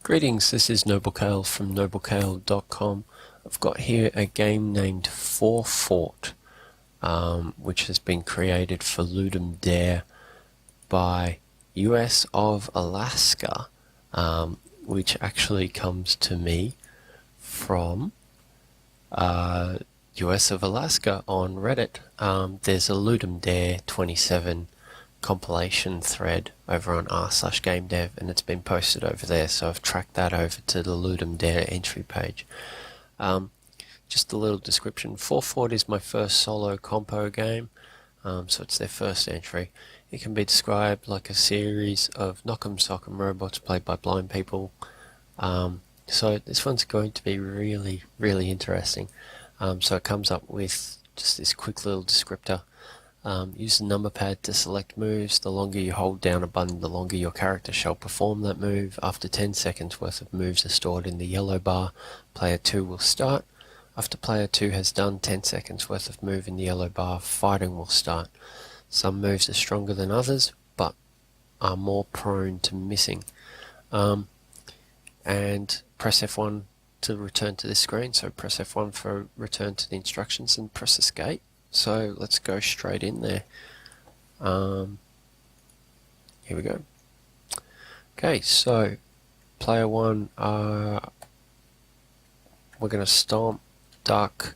Greetings, this is NobleKale from noblekale.com. I've got here a game named Forefought, which has been created for Ludum Dare by US of Alaska, which actually comes to me from US of Alaska on Reddit. There's a Ludum Dare 27 compilation thread over on r/gamedev, and it's been posted over there, so I've tracked that over to the Ludum Dare entry page. Just a little description. Forefought is my first solo compo game, so it's their first entry. It can be described like a series of knock'em sock'em robots played by blind people. So this one's going to be really, really interesting. So it comes up with just this quick little descriptor. Use the number pad to select moves. The longer you hold down a button, the longer your character shall perform that move. After 10 seconds worth of moves are stored in the yellow bar, player 2 will start. After player 2 has done 10 seconds worth of move in the yellow bar, fighting will start. Some moves are stronger than others, but are more prone to missing. And press F1 to return to this screen. So press F1 for return to the instructions and press escape. So let's go straight in there. Here we go. Okay, so player 1, we're going to stomp, duck,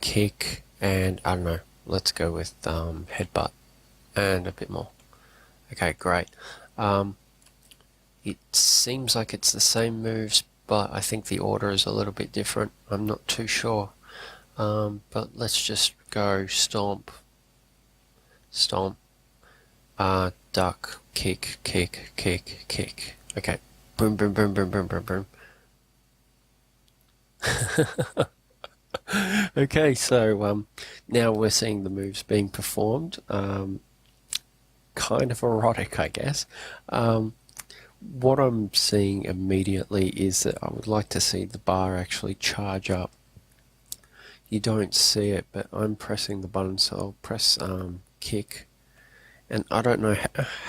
kick, and I don't know, let's go with headbutt and a bit more. Okay, great. It seems like it's the same moves, but I think the order is a little bit different. I'm not too sure. But let's just go stomp, stomp, duck, kick, kick, kick, kick. Okay, boom, boom, boom, boom, boom, boom, boom. Okay, so now we're seeing the moves being performed. Kind of erotic, I guess. What I'm seeing immediately is that I would like to see the bar actually charge up. You don't see it, but I'm pressing the button, so I'll press kick, and I don't know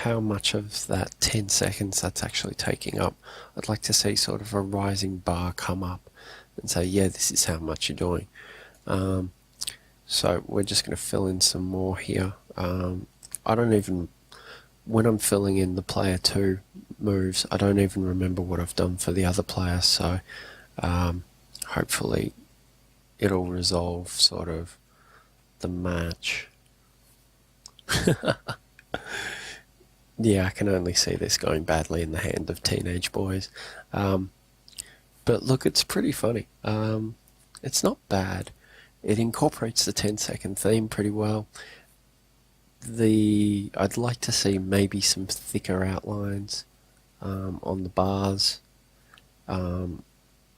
how much of that 10 seconds that's actually taking up. I'd like to see sort of a rising bar come up and say, yeah, this is how much you're doing. So we're just going to fill in some more here. I don't even, when I'm filling in the player 2 moves, I don't even remember what I've done for the other player, so hopefully it'll resolve sort of the match. Yeah, I can only see this going badly in the hand of teenage boys. But look, it's pretty funny. It's not bad. It incorporates the 10-second theme pretty well. I'd like to see maybe some thicker outlines on the bars.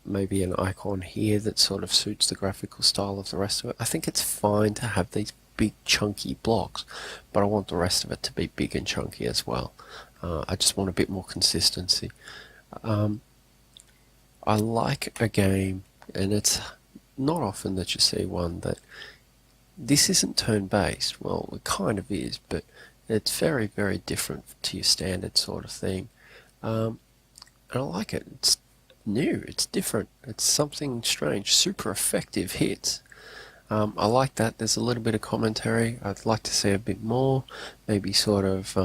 Maybe an icon here that sort of suits the graphical style of the rest of it. I think it's fine to have these big chunky blocks, but I want the rest of it to be big and chunky as well. I just want a bit more consistency. I like a game, and it's not often that you see one that this isn't turn-based. Well, it kind of is, but it's very, very different to your standard sort of thing. And I like it. It's new, it's different, it's something strange. Super effective hits. I like that. There's a little bit of commentary. I'd like to see a bit more, maybe sort of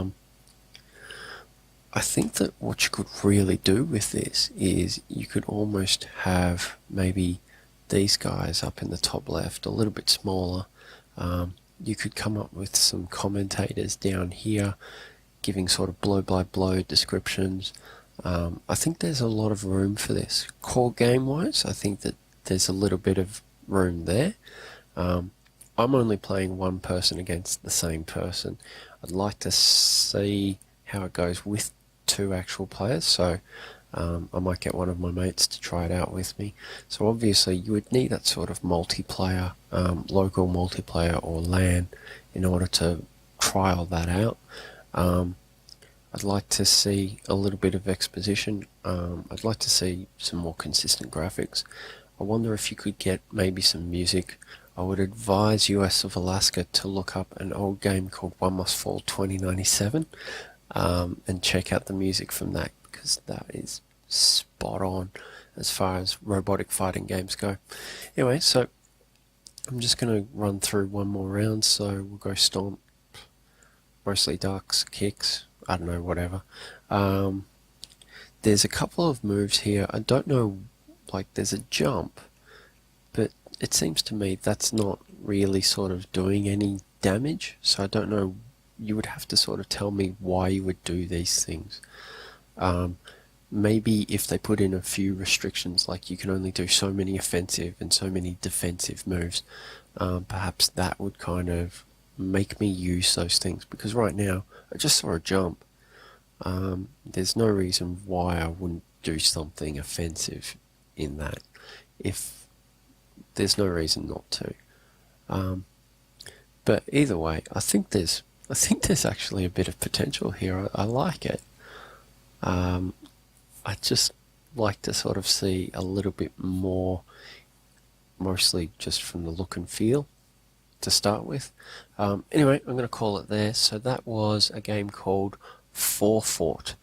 I think that what you could really do with this is you could almost have maybe these guys up in the top left a little bit smaller. You could come up with some commentators down here giving sort of blow by blow descriptions. I think there's a lot of room for this. Core game-wise, I think that there's a little bit of room there. I'm only playing one person against the same person. I'd like to see how it goes with 2 actual players, so I might get one of my mates to try it out with me. So obviously you would need that sort of multiplayer, local multiplayer or LAN in order to trial that out. I'd like to see a little bit of exposition. I'd like to see some more consistent graphics. I wonder if you could get maybe some music. I would advise US of Alaska to look up an old game called One Must Fall 2097 and check out the music from that, because that is spot on as far as robotic fighting games go. Anyway, so I'm just going to run through one more round. So we'll go stomp, mostly ducks, kicks, I don't know, whatever. There's a couple of moves here. I don't know, like there's a jump, but it seems to me that's not really sort of doing any damage. So I don't know, you would have to sort of tell me why you would do these things. Maybe if they put in a few restrictions, like you can only do so many offensive and so many defensive moves, perhaps that would kind of make me use those things, because right now I just saw a jump. There's no reason why I wouldn't do something offensive in that, if there's no reason not to. But either way, I think there's actually a bit of potential here. I like it. I just like to sort of see a little bit more, mostly just from the look and feel to start with. Anyway, I'm going to call it there. So that was a game called Forefought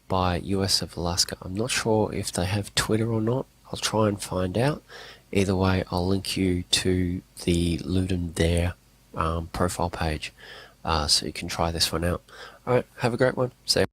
by US of Alaska. I'm not sure if they have Twitter or not. I'll try and find out. Either way, I'll link you to the Ludum Dare profile page, so you can try this one out. Alright, have a great one. See you.